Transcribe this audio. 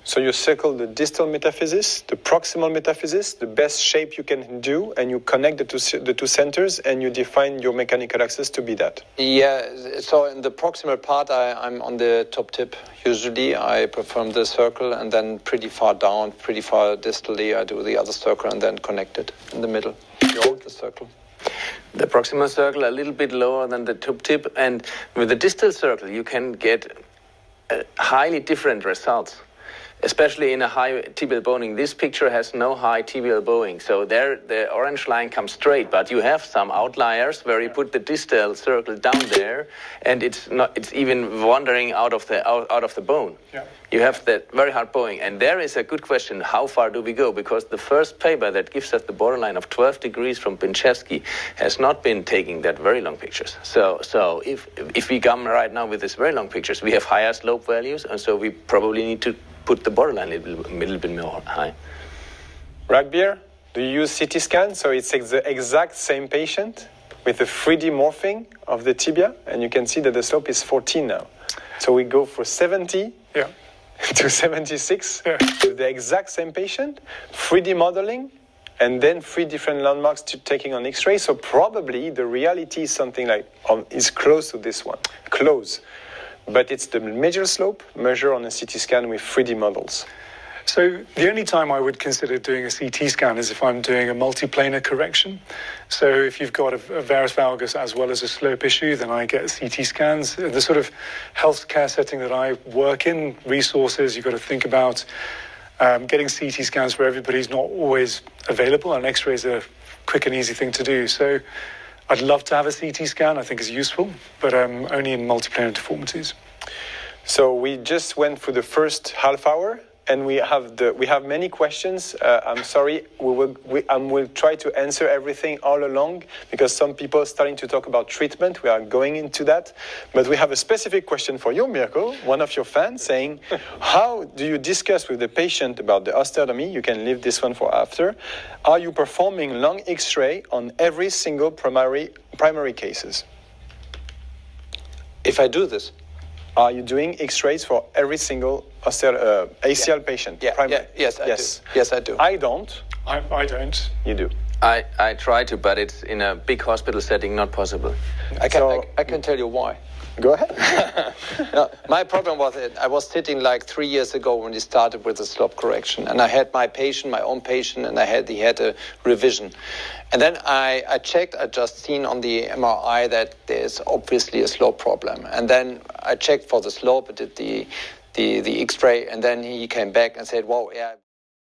So you circle the distal metaphysis, the proximal metaphysis, the best shape you can do, and you connect the two centers, and you define your mechanical axis to be that. Yeah, so in the proximal part, I'm on the top tip. Usually I perform the circle, and then pretty far down, pretty far distally, I do the other circle, and then connect it in the middle. You hold the circle. The proximal circle a little bit lower than the top tip, and with the distal circle you can get highly different results, especially in a high tibial boning. This picture has no high tibial bowing, so there the orange line comes straight, but you have some outliers where you put the distal circle down there, and it's even wandering out of the bone. Yeah. You have that very hard bowing, and there is a good question: how far do we go? Because the first paper that gives us the borderline of 12 degrees from Binchevsky has not been taking that very long pictures. So if we come right now with these very long pictures, we have higher slope values, and so we probably need to put the borderline a little bit more high. Ragbeer, do you use CT scan? So it's the exact same patient with the 3D morphing of the tibia, and you can see that the slope is 14 now. So we go for 70 to 76 with the exact same patient, 3D modeling, and then 3 different landmarks taking on X-ray. So probably the reality is something like is close to this one, close. But it's the major slope measured on a CT scan with 3D models. So the only time I would consider doing a CT scan is if I'm doing a multiplanar correction. So if you've got a varus valgus as well as a slope issue, then I get CT scans. The sort of healthcare setting that I work in, resources, you've got to think about getting CT scans for everybody's not always available, and X-ray is a quick and easy thing to do. So I'd love to have a CT scan, I think is useful, but only in multiplanar deformities. So we just went through the first half hour, and we have many questions. I'm sorry, we'll try to answer everything all along, because some people are starting to talk about treatment. We are going into that. But we have a specific question for you, Mirco, one of your fans, saying, how do you discuss with the patient about the osteotomy? You can leave this one for after. Are you performing long X-ray on every single primary cases? If I do this? Are you doing X-rays for every single ACL patient? Yeah. Yes, I do. I don't. I don't. You do. I try to, but it's in a big hospital setting, not possible. I can tell you why. Go ahead. No, my problem was that I was sitting like 3 years ago when he started with the slope correction, and I had my own patient, and he had a revision. And then I checked, I just seen on the MRI that there's obviously a slope problem. And then I checked for the slope, I did the X-ray, and then he came back and said, well, yeah.